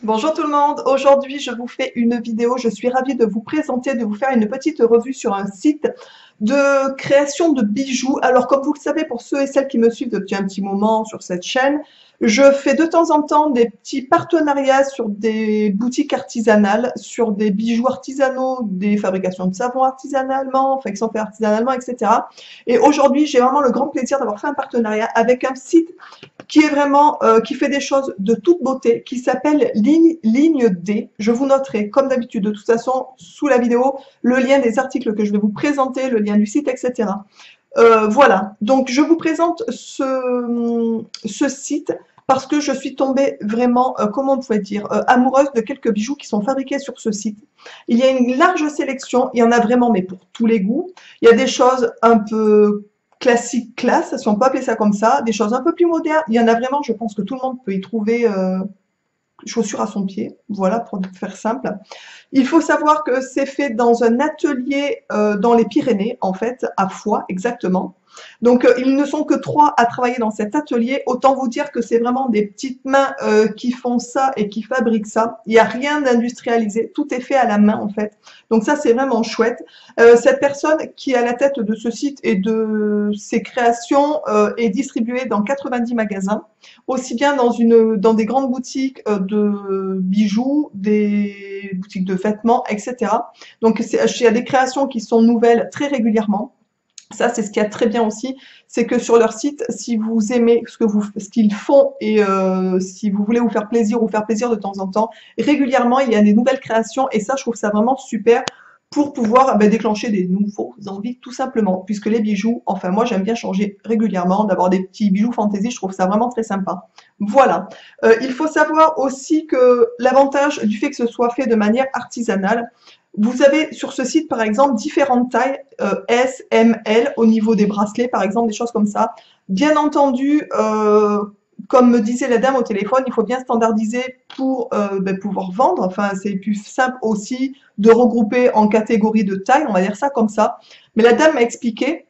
Bonjour tout le monde, aujourd'hui je vous fais une vidéo, je suis ravie de vous présenter, de vous faire une petite revue sur un site de création de bijoux. Alors comme vous le savez, pour ceux et celles qui me suivent depuis un petit moment sur cette chaîne, je fais de temps en temps des petits partenariats sur des boutiques artisanales, sur des bijoux artisanaux, des fabrications de savons artisanalement, enfin qui sont faits artisanalement, etc. Et aujourd'hui j'ai vraiment le grand plaisir d'avoir fait un partenariat avec un site qui est vraiment, qui fait des choses de toute beauté, qui s'appelle Ligne D. Je vous noterai, comme d'habitude, de toute façon, sous la vidéo, le lien des articles que je vais vous présenter, le lien du site, etc. Voilà, donc je vous présente ce site parce que je suis tombée vraiment, comment on pourrait dire, amoureuse de quelques bijoux qui sont fabriqués sur ce site. Il y a une large sélection, il y en a vraiment, mais pour tous les goûts. Il y a des choses un peu classique classe, si on peut appeler ça comme ça, des choses un peu plus modernes. Il y en a vraiment, je pense que tout le monde peut y trouver chaussures à son pied, voilà, pour faire simple. Il faut savoir que c'est fait dans un atelier dans les Pyrénées, en fait, à Foix, exactement. Donc, ils ne sont que 3 à travailler dans cet atelier. Autant vous dire que c'est vraiment des petites mains qui font ça et qui fabriquent ça. Il n'y a rien d'industrialisé. Tout est fait à la main, en fait. Donc, ça, c'est vraiment chouette. Cette personne qui est à la tête de ce site et de ses créations est distribuée dans 90 magasins, aussi bien dans des grandes boutiques de bijoux, des boutiques de vêtements, etc. Donc, il y a des créations qui sont nouvelles très régulièrement. Ça, c'est ce qu'il y a très bien aussi, c'est que sur leur site, si vous aimez ce qu'ils font et si vous voulez vous faire plaisir ou faire plaisir de temps en temps, régulièrement, il y a des nouvelles créations et ça, je trouve ça vraiment super pour pouvoir déclencher des nouveaux envies, tout simplement. Puisque les bijoux, enfin moi, j'aime bien changer régulièrement, d'avoir des petits bijoux fantaisie, je trouve ça vraiment très sympa. Voilà. Il faut savoir aussi que l'avantage du fait que ce soit fait de manière artisanale, vous avez sur ce site, par exemple, différentes tailles, S, M, L, au niveau des bracelets, par exemple, des choses comme ça. Bien entendu, comme me disait la dame au téléphone, il faut bien standardiser pour pouvoir vendre. Enfin, c'est plus simple aussi de regrouper en catégories de taille, on va dire ça comme ça. Mais la dame m'a expliqué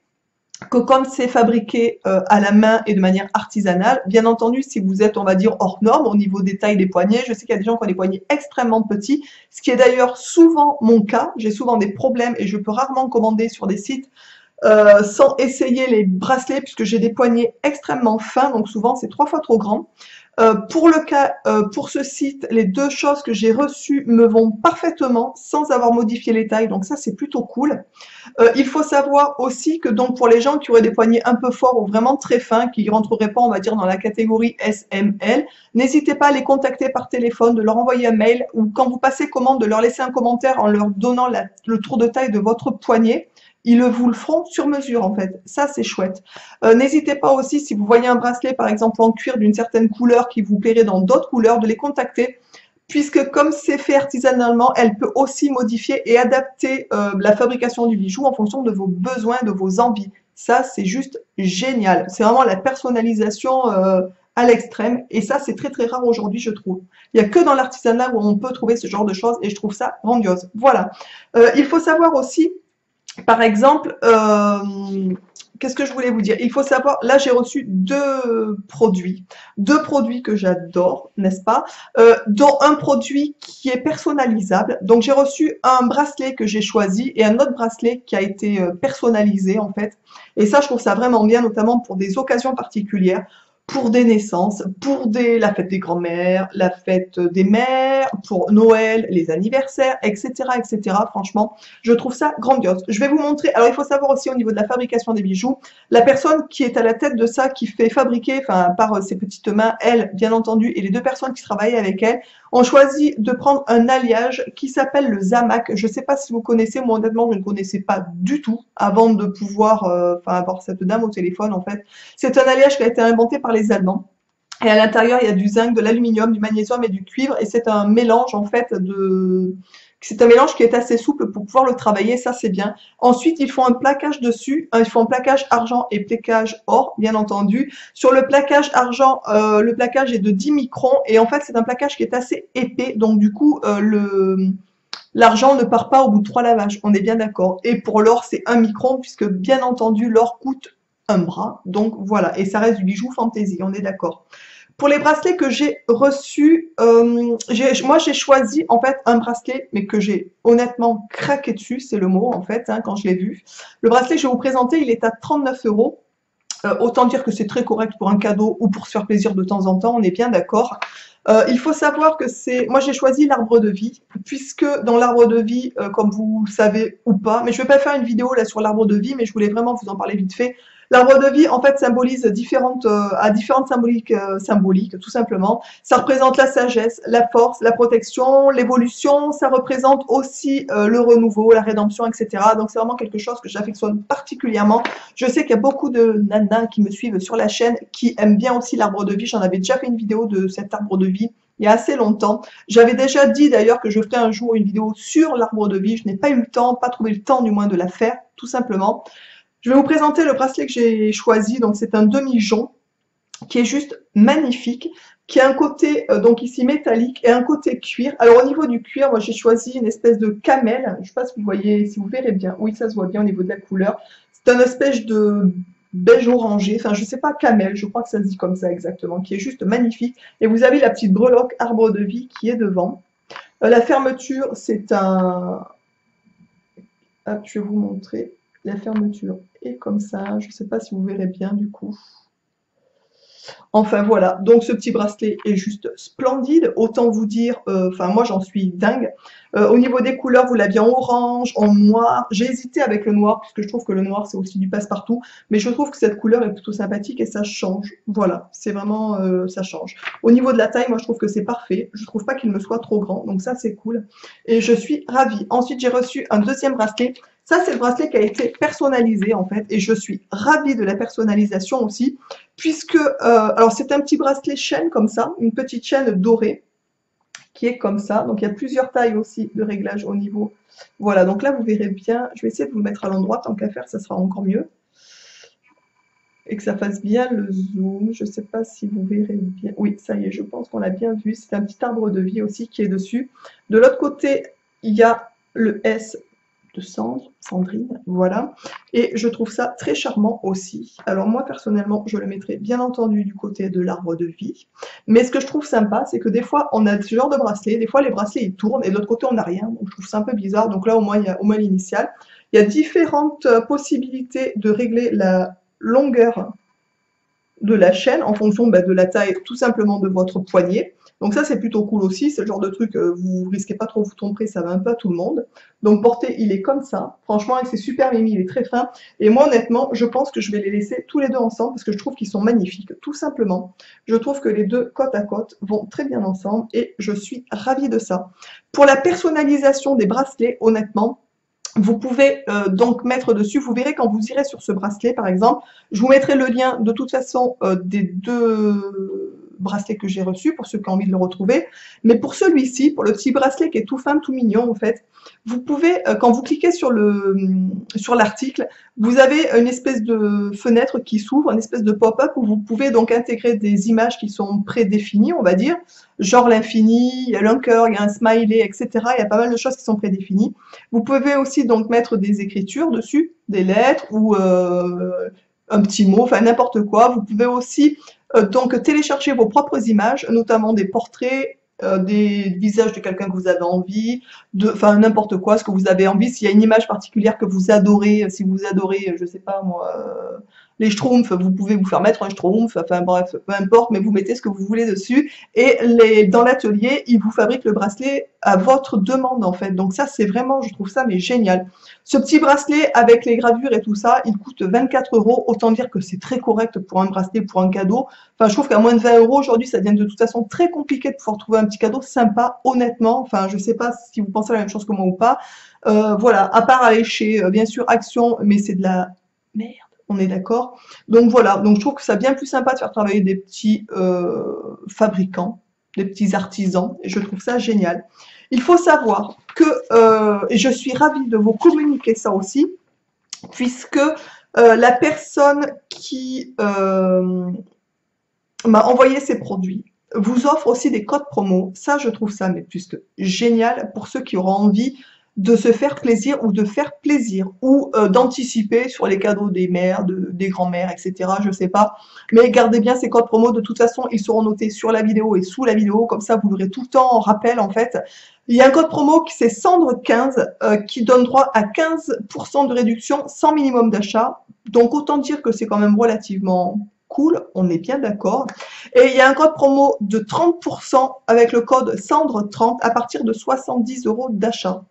que comme c'est fabriqué à la main et de manière artisanale, bien entendu, si vous êtes, on va dire, hors norme au niveau des tailles des poignets, je sais qu'il y a des gens qui ont des poignets extrêmement petits, ce qui est d'ailleurs souvent mon cas. J'ai souvent des problèmes et je peux rarement commander sur des sites sans essayer les bracelets puisque j'ai des poignets extrêmement fins, donc souvent c'est 3 fois trop grand. Pour ce site, les 2 choses que j'ai reçues me vont parfaitement sans avoir modifié les tailles, donc ça c'est plutôt cool. Il faut savoir aussi que donc pour les gens qui auraient des poignets un peu forts ou vraiment très fins, qui ne rentreraient pas, on va dire, dans la catégorie SML, n'hésitez pas à les contacter par téléphone, de leur envoyer un mail ou quand vous passez commande, de leur laisser un commentaire en leur donnant le tour de taille de votre poignet. Ils vous le feront sur mesure en fait. Ça, c'est chouette. N'hésitez pas aussi, si vous voyez un bracelet par exemple en cuir d'une certaine couleur qui vous plairait dans d'autres couleurs, de les contacter puisque comme c'est fait artisanalement, elle peut aussi modifier et adapter la fabrication du bijou en fonction de vos besoins, de vos envies. Ça, c'est juste génial. C'est vraiment la personnalisation à l'extrême et ça, c'est très très rare aujourd'hui, je trouve. Il n'y a que dans l'artisanat où on peut trouver ce genre de choses et je trouve ça grandiose. Voilà. Il faut savoir aussi par exemple, qu'est-ce que je voulais vous dire? Il faut savoir, là j'ai reçu deux produits que j'adore, n'est-ce pas? Dont un produit qui est personnalisable. Donc j'ai reçu un bracelet que j'ai choisi et un autre bracelet qui a été personnalisé en fait. Et ça, je trouve ça vraiment bien, notamment pour des occasions particulières, pour des naissances, la fête des grands-mères, la fête des mères, pour Noël, les anniversaires, etc., etc. Franchement, je trouve ça grandiose. Je vais vous montrer. Alors, il faut savoir aussi au niveau de la fabrication des bijoux, la personne qui est à la tête de ça, qui fait fabriquer, enfin, par ses petites mains, elle, bien entendu, et les 2 personnes qui travaillent avec elle, ont choisi de prendre un alliage qui s'appelle le Zamac. Je ne sais pas si vous connaissez, moi honnêtement, je ne connaissais pas du tout avant de pouvoir, avoir cette dame au téléphone, en fait. C'est un alliage qui a été inventé par les Allemands. Et à l'intérieur, il y a du zinc, de l'aluminium, du magnésium et du cuivre. Et c'est un mélange, en fait, c'est un mélange qui est assez souple pour pouvoir le travailler, ça c'est bien. Ensuite, ils font un plaquage dessus, ils font un plaquage argent et plaquage or, bien entendu. Sur le plaquage argent, le plaquage est de 10 microns et en fait c'est un plaquage qui est assez épais, donc du coup l'argent ne part pas au bout de 3 lavages, on est bien d'accord. Et pour l'or, c'est 1 micron puisque bien entendu l'or coûte un bras, donc voilà, et ça reste du bijou fantaisie, on est d'accord. Pour les bracelets que j'ai reçus, moi j'ai choisi en fait un bracelet, mais que j'ai honnêtement craqué dessus, c'est le mot en fait, hein, quand je l'ai vu. Le bracelet que je vais vous présenter, il est à 39 euros. Autant dire que c'est très correct pour un cadeau ou pour se faire plaisir de temps en temps, on est bien d'accord. Il faut savoir que moi j'ai choisi l'arbre de vie, puisque dans l'arbre de vie, comme vous le savez ou pas, mais je vais pas faire une vidéo là sur l'arbre de vie, mais je voulais vraiment vous en parler vite fait. L'arbre de vie, en fait, symbolise différentes symboliques, tout simplement. Ça représente la sagesse, la force, la protection, l'évolution. Ça représente aussi le renouveau, la rédemption, etc. Donc, c'est vraiment quelque chose que j'affectionne particulièrement. Je sais qu'il y a beaucoup de nanas qui me suivent sur la chaîne qui aiment bien aussi l'arbre de vie. J'en avais déjà fait une vidéo de cet arbre de vie il y a assez longtemps. J'avais déjà dit d'ailleurs que je ferais un jour une vidéo sur l'arbre de vie. Je n'ai pas eu le temps, pas trouvé le temps du moins de la faire, tout simplement. Je vais vous présenter le bracelet que j'ai choisi. Donc, c'est un demi-jonc qui est juste magnifique, qui a un côté donc ici métallique et un côté cuir. Alors, au niveau du cuir, moi, j'ai choisi une espèce de camel. Je ne sais pas si vous voyez, si vous verrez bien. Oui, ça se voit bien au niveau de la couleur. C'est un espèce de beige orangé. Enfin, je ne sais pas, camel. Je crois que ça se dit comme ça exactement, qui est juste magnifique. Et vous avez la petite breloque arbre de vie qui est devant. La fermeture, c'est un... Hop, je vais vous montrer. La fermeture est comme ça. Je ne sais pas si vous verrez bien du coup. Enfin voilà, donc ce petit bracelet est juste splendide. Autant vous dire, enfin moi j'en suis dingue. Au niveau des couleurs, vous l'avez en orange, en noir. J'ai hésité avec le noir, puisque je trouve que le noir c'est aussi du passe-partout. Mais je trouve que cette couleur est plutôt sympathique et ça change. Voilà, c'est vraiment, ça change. Au niveau de la taille, moi je trouve que c'est parfait. Je trouve pas qu'il me soit trop grand, donc ça c'est cool. Et je suis ravie. Ensuite j'ai reçu un deuxième bracelet. Ça, c'est le bracelet qui a été personnalisé, en fait, et je suis ravie de la personnalisation aussi, puisque, alors c'est un petit bracelet chaîne comme ça, une petite chaîne dorée, qui est comme ça. Donc, il y a plusieurs tailles aussi de réglage au niveau. Voilà, donc là, vous verrez bien, je vais essayer de vous le mettre à l'endroit, tant qu'à faire, ça sera encore mieux. Et que ça fasse bien le zoom, je ne sais pas si vous verrez bien. Oui, ça y est, je pense qu'on l'a bien vu. C'est un petit arbre de vie aussi qui est dessus. De l'autre côté, il y a le S de cendre, Sandrine, voilà. Et je trouve ça très charmant aussi. Alors moi, personnellement, je le mettrai bien entendu du côté de l'arbre de vie. Mais ce que je trouve sympa, c'est que des fois, on a ce genre de bracelet. Des fois, les bracelets, ils tournent et de l'autre côté, on n'a rien. Donc, je trouve ça un peu bizarre. Donc là, au moins, il y a au moins l'initiale. Il y a différentes possibilités de régler la longueur de la chaîne en fonction de la taille tout simplement de votre poignet. Donc ça c'est plutôt cool aussi, c'est le genre de truc, vous risquez pas trop vous tromper, ça va un peu à tout le monde. Donc porté, il est comme ça, franchement c'est super mimi, il est très fin. Et moi honnêtement, je pense que je vais les laisser tous les deux ensemble parce que je trouve qu'ils sont magnifiques, tout simplement. Je trouve que les deux côte à côte vont très bien ensemble et je suis ravie de ça. Pour la personnalisation des bracelets, honnêtement, vous pouvez donc mettre dessus, vous verrez quand vous irez sur ce bracelet par exemple, je vous mettrai le lien de toute façon des deux bracelets que j'ai reçus pour ceux qui ont envie de le retrouver. Mais pour celui-ci, pour le petit bracelet qui est tout fin, tout mignon en fait, vous pouvez, quand vous cliquez sur l'article, vous avez une espèce de fenêtre qui s'ouvre, une espèce de pop-up où vous pouvez donc intégrer des images qui sont prédéfinies, on va dire, genre l'infini, il y a un cœur, il y a un smiley, etc. Il y a pas mal de choses qui sont prédéfinies. Vous pouvez aussi donc mettre des écritures dessus, des lettres ou un petit mot, enfin n'importe quoi. Vous pouvez aussi donc télécharger vos propres images, notamment des portraits, des visages de quelqu'un que vous avez envie, enfin n'importe quoi, ce que vous avez envie. S'il y a une image particulière que vous adorez, si vous adorez, je sais pas moi, les schtroumpfs, vous pouvez vous faire mettre un schtroumpf, enfin bref, peu importe, mais vous mettez ce que vous voulez dessus. Et dans l'atelier, ils vous fabriquent le bracelet à votre demande en fait. Donc ça, c'est vraiment, je trouve ça mais génial. Ce petit bracelet avec les gravures et tout ça, il coûte 24 €. Autant dire que c'est très correct pour un bracelet, pour un cadeau. Enfin, je trouve qu'à moins de 20 € aujourd'hui, ça devient de toute façon très compliqué de pouvoir trouver un petit cadeau sympa, honnêtement. Enfin, je sais pas si vous pensez la même chose que moi ou pas. Voilà, à part aller chez, bien sûr, Action, mais c'est de la merde. On est d'accord. Donc voilà, donc je trouve que c'est bien plus sympa de faire travailler des petits fabricants, des petits artisans, et je trouve ça génial. Il faut savoir que, et je suis ravie de vous communiquer ça aussi, puisque la personne qui m'a envoyé ces produits vous offre aussi des codes promo. Ça, je trouve ça mais plus que génial pour ceux qui auront envie de se faire plaisir ou de faire plaisir ou d'anticiper sur les cadeaux des mères, des grands-mères, etc. Je sais pas. Mais gardez bien ces codes promo. De toute façon, ils seront notés sur la vidéo et sous la vidéo. Comme ça, vous l'aurez tout le temps en rappel en fait. Il y a un code promo qui c'est Cendre15 qui donne droit à 15% de réduction sans minimum d'achat. Donc autant dire que c'est quand même relativement cool, on est bien d'accord. Et il y a un code promo de 30% avec le code Cendre30 à partir de 70 € d'achat.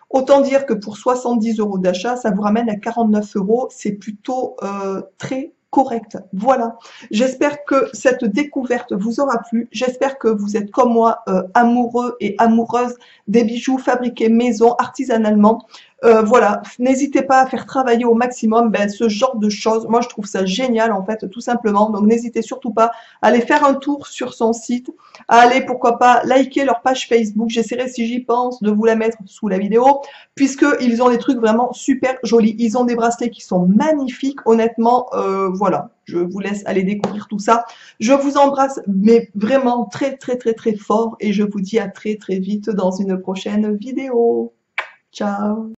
Autant dire que pour 70 € d'achat, ça vous ramène à 49 €. C'est plutôt très correct. Voilà. J'espère que cette découverte vous aura plu. J'espère que vous êtes comme moi amoureux et amoureuses des bijoux fabriqués maison, artisanalement. Voilà, n'hésitez pas à faire travailler au maximum ce genre de choses. Moi, je trouve ça génial, en fait, tout simplement. Donc, n'hésitez surtout pas à aller faire un tour sur son site, à aller, pourquoi pas, liker leur page Facebook. J'essaierai, si j'y pense, de vous la mettre sous la vidéo, puisqu'ils ont des trucs vraiment super jolis. Ils ont des bracelets qui sont magnifiques, honnêtement. Voilà, je vous laisse aller découvrir tout ça. Je vous embrasse, mais vraiment très, très, très, très fort. Et je vous dis à très, très vite dans une prochaine vidéo. Ciao!